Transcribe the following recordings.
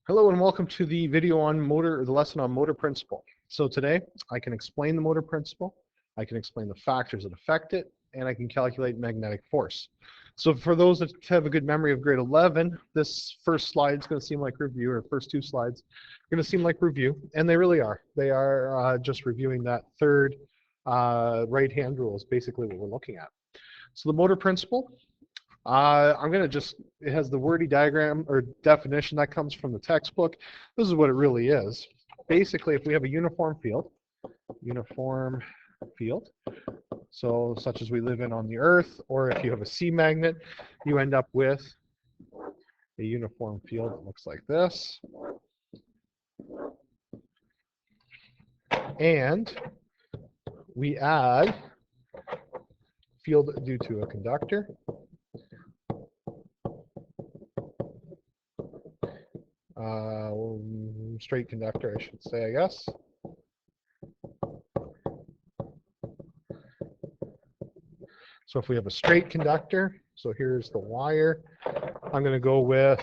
Hello and welcome to the video on motor, or the lesson on motor principle. So today I can explain the motor principle, I can explain the factors that affect it, and I can calculate magnetic force. So for those that have a good memory of grade 11, this first slide is going to seem like review, or first two slides are going to seem like review, and they really are. They are just reviewing that third right-hand rule is basically what we're looking at. So the motor principle, I'm going to just, it has the wordy diagram or definition that comes from the textbook. This is what it really is. Basically, if we have a uniform field, so such as we live in on the Earth, or if you have a sea magnet, you end up with a uniform field that looks like this. And we add field due to a conductor. Straight conductor, I should say, I guess. So if we have a straight conductor, so here's the wire, I'm going to go with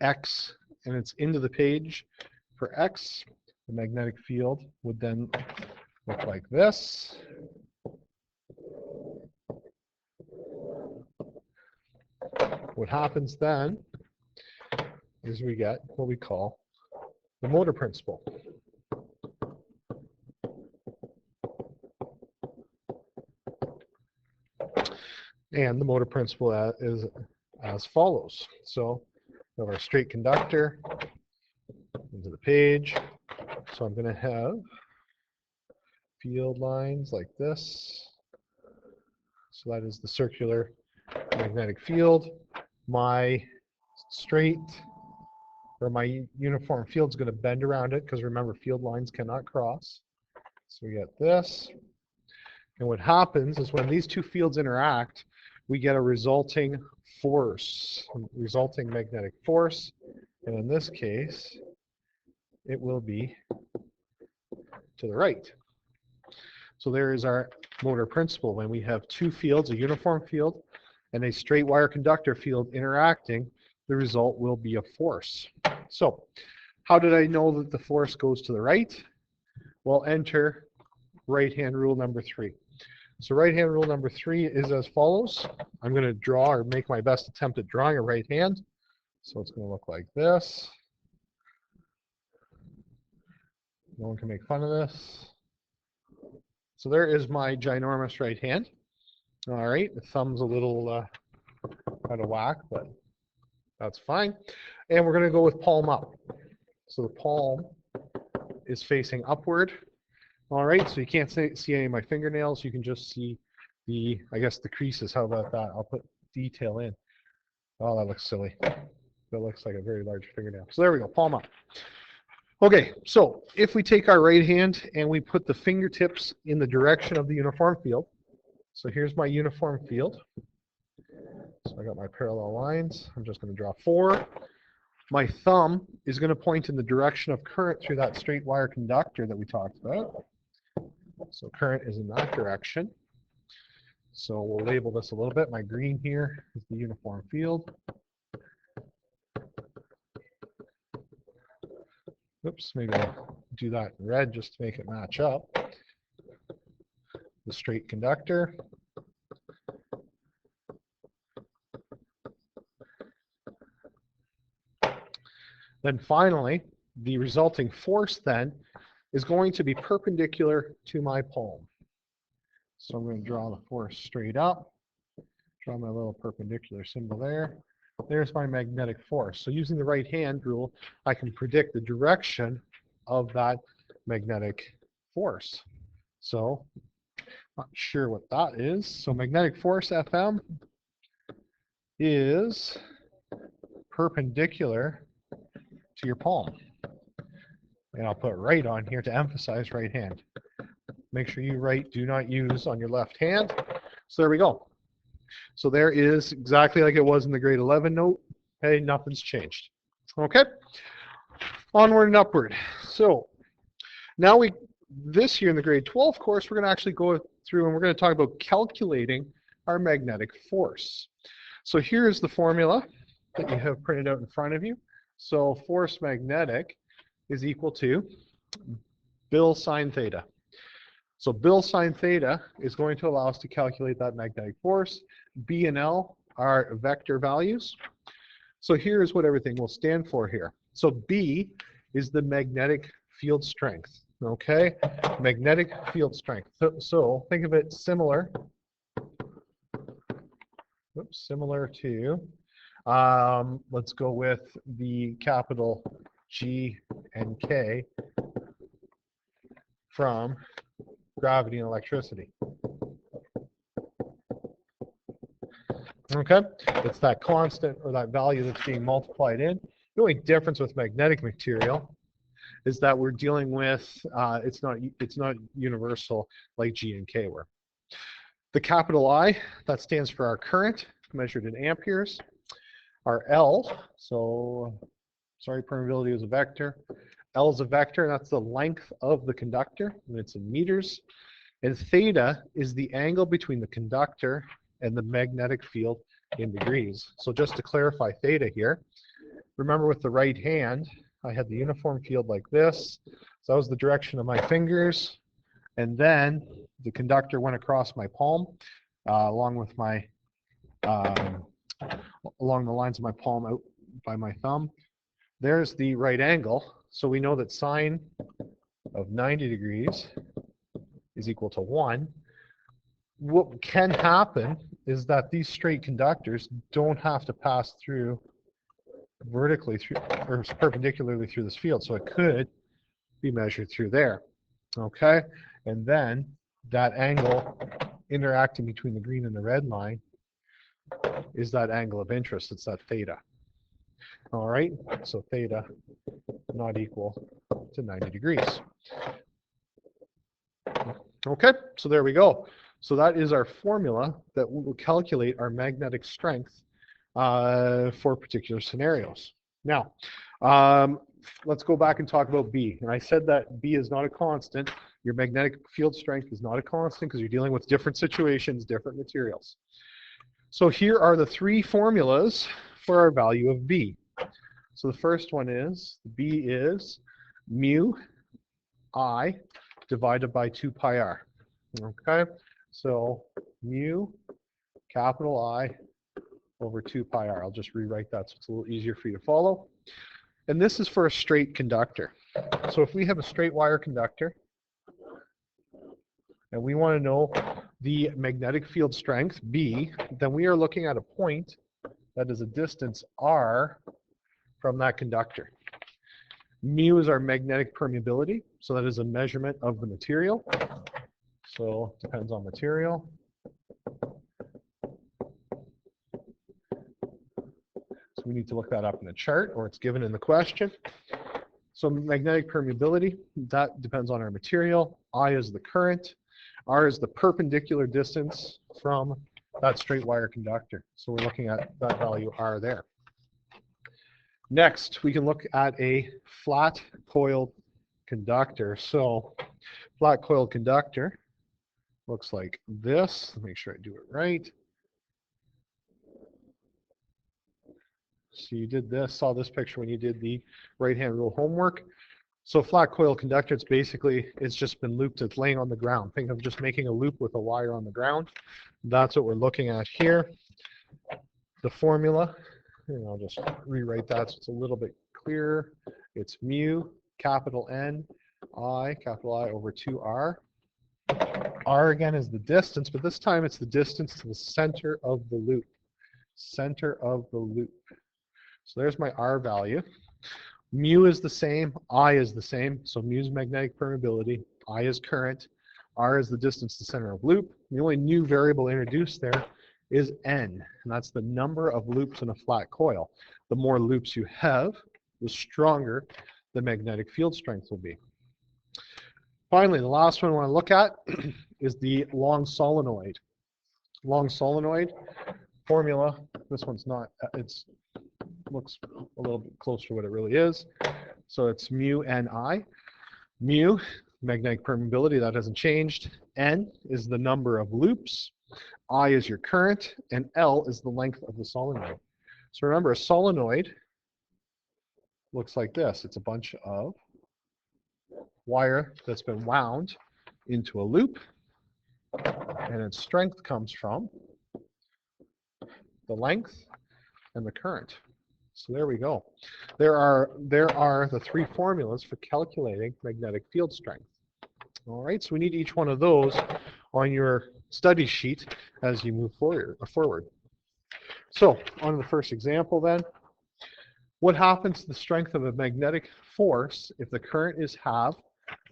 X, and it's into the page for X. The magnetic field would then look like this. What happens then is we get what we call the motor principle. And the motor principle is as follows. So we have our straight conductor into the page. So I'm going to have field lines like this. So that is the circular magnetic field. My straight, or my uniform field, is going to bend around it, because remember, field lines cannot cross. So we get this. And what happens is when these two fields interact, we get a resulting force, resulting magnetic force. And in this case, it will be to the right. So there is our motor principle. When we have two fields, a uniform field and a straight wire conductor field interacting, the result will be a force. So how did I know that the force goes to the right? Well, enter right-hand rule number 3. So right-hand rule number 3 is as follows. I'm going to draw, or make my best attempt at drawing, a right hand. So it's going to look like this. No one can make fun of this. So there is my ginormous right hand. All right, the thumb's a little out of whack, but that's fine. And we're going to go with palm up. So the palm is facing upward. All right, so you can't see any of my fingernails. You can just see the, I guess, the creases. How about that? I'll put detail in. Oh, that looks silly. That looks like a very large fingernail. So there we go, palm up. Okay, so if we take our right hand and we put the fingertips in the direction of the uniform field. So here's my uniform field. So I got my parallel lines. I'm just going to draw 4. My thumb is going to point in the direction of current through that straight wire conductor that we talked about. So current is in that direction. So we'll label this a little bit. My green here is the uniform field. Oops, maybe I'll do that in red just to make it match up. The straight conductor. Then finally, the resulting force then is going to be perpendicular to my palm. So I'm going to draw the force straight up, draw my little perpendicular symbol there. There's my magnetic force. So using the right hand rule, I can predict the direction of that magnetic force. So, not sure what that is. So magnetic force, FM, is perpendicular to your palm. And I'll put right on here to emphasize right hand. Make sure you write, do not use on your left hand. So there we go. So there is exactly like it was in the grade 11 note. Hey, nothing's changed. Okay? Onward and upward. So now this year in the grade 12 course, we're going to actually go through and we're going to talk about calculating our magnetic force. So here's the formula that you have printed out in front of you. So force magnetic is equal to Bill sine theta. So Bill sine theta is going to allow us to calculate that magnetic force. B and L are vector values. So here's what everything will stand for here. So B is the magnetic field strength, okay? Magnetic field strength. So think of it similar to, let's go with the capital G and K from gravity and electricity. Okay, it's that constant or that value that's being multiplied in. The only difference with magnetic material is that we're dealing with, it's not universal like G and K were. The capital I, that stands for our current, measured in amperes. Our L, so, sorry, permeability is a vector. L is a vector, and that's the length of the conductor, and it's in meters. And theta is the angle between the conductor and the magnetic field in degrees. So just to clarify theta here, remember with the right hand, I had the uniform field like this. So that was the direction of my fingers. And then the conductor went across my palm, along with my, along the lines of my palm out by my thumb. There's the right angle. So we know that sine of 90 degrees is equal to 1. What can happen is that these straight conductors don't have to pass through vertically through or perpendicularly through this field, so it could be measured through there. Okay, and then that angle interacting between the green and the red line is that angle of interest. It's that theta. All right, so theta not equal to 90 degrees. Okay, so there we go. So that is our formula that will calculate our magnetic strength for particular scenarios. Now, let's go back and talk about B. And I said that B is not a constant. Your magnetic field strength is not a constant because you're dealing with different situations, different materials. So here are the three formulas for our value of B. So the first one is, B is mu I divided by 2 pi r. Okay, so mu capital I over 2 pi r. I'll just rewrite that so it's a little easier for you to follow. And this is for a straight conductor. So if we have a straight wire conductor and we want to know the magnetic field strength, B, then we are looking at a point that is a distance r from that conductor. Mu is our magnetic permeability, so that is a measurement of the material. So it depends on material. So we need to look that up in a chart, or it's given in the question. So magnetic permeability, that depends on our material. I is the current. R is the perpendicular distance from that straight wire conductor. So we're looking at that value R there. Next, we can look at a flat coiled conductor. So flat coiled conductor looks like this. Let me make sure I do it right. So you did this, saw this picture when you did the right-hand rule homework. So flat coil conductor, it's just been looped, it's laying on the ground. Think of just making a loop with a wire on the ground. That's what we're looking at here. The formula, and I'll just rewrite that so it's a little bit clearer. It's mu, capital N, I, capital I over 2R. R again is the distance, but this time it's the distance to the center of the loop. Center of the loop. So there's my R value. Mu is the same, I is the same. So mu is magnetic permeability, I is current, R is the distance to the center of loop. The only new variable introduced there is N, and that's the number of loops in a flat coil. The more loops you have, the stronger the magnetic field strength will be. Finally, the last one I want to look at is the long solenoid. Long solenoid formula, this one's not, it's looks a little bit closer to what it really is. So it's mu Ni. Mu, magnetic permeability, that hasn't changed. N is the number of loops. I is your current, and L is the length of the solenoid. So remember, a solenoid looks like this. It's a bunch of wire that's been wound into a loop, and its strength comes from the length and the current. So there we go. There are the three formulas for calculating magnetic field strength. All right, so we need each one of those on your study sheet as you move forward. So on to the first example then. What happens to the strength of a magnetic force if the current is halved,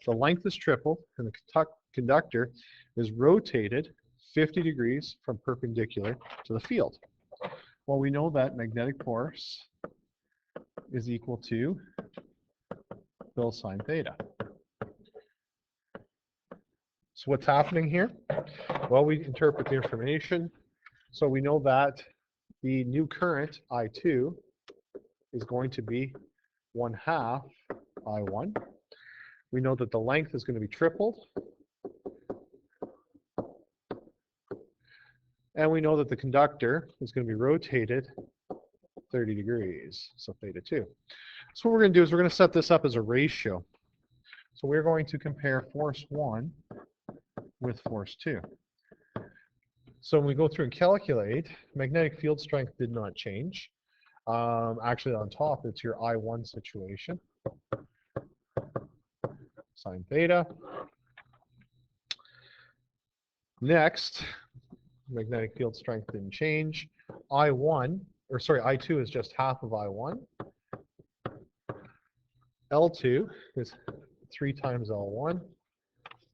the length is tripled, and the conductor is rotated 50 degrees from perpendicular to the field? Well, we know that magnetic force is equal to Phil sine theta. So what's happening here? Well, we interpret the information. So we know that the new current, I2, is going to be 1/2 I1. We know that the length is going to be tripled. And we know that the conductor is going to be rotated 30 degrees, so theta 2. So what we're going to do is we're going to set this up as a ratio. So we're going to compare force 1 with force 2. So when we go through and calculate, magnetic field strength did not change. Actually, on top, it's your I1 situation. Sine theta. Next, magnetic field strength didn't change. I2 is just half of I1. L2 is 3 times L1.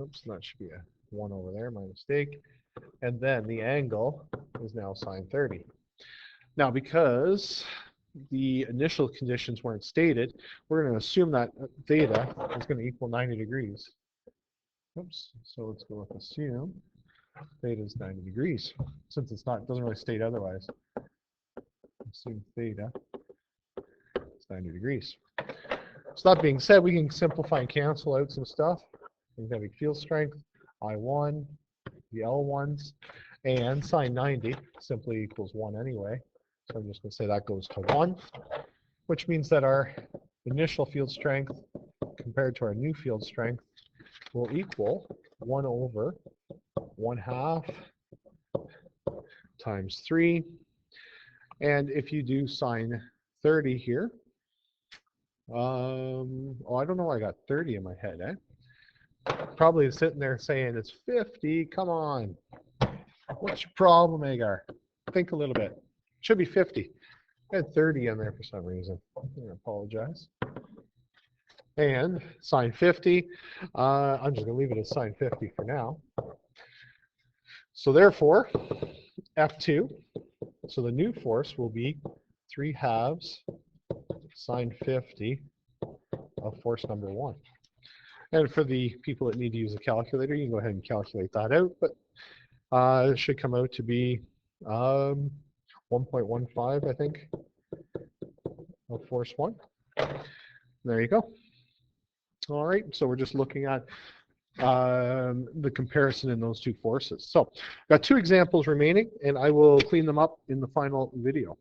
Oops, that should be a 1 over there, my mistake. And then the angle is now sine 30. Now, because the initial conditions weren't stated, we're going to assume that theta is going to equal 90 degrees. Oops, so let's go with assume theta is 90 degrees. Since it doesn't really state otherwise. Assume theta is 90 degrees. So that being said, we can simplify and cancel out some stuff. Magnetic field strength, I1, the L1s, and sine 90 simply equals 1 anyway. So I'm just going to say that goes to 1, which means that our initial field strength compared to our new field strength will equal 1 over 1/2 times 3. And if you do sine 30 here, oh, I don't know why I got 30 in my head, eh? Probably sitting there saying it's 50. Come on. What's your problem, Agar? Think a little bit. Should be 50. I had 30 in there for some reason. I apologize. And sine 50. I'm just going to leave it as sine 50 for now. So therefore, F2, so the new force will be 3/2 sine 50 of force number 1. And for the people that need to use a calculator, you can go ahead and calculate that out. But it should come out to be 1.15, I think, of force 1. There you go. All right, so we're just looking at the comparison in those two forces. So I've got 2 examples remaining, and I will clean them up in the final video.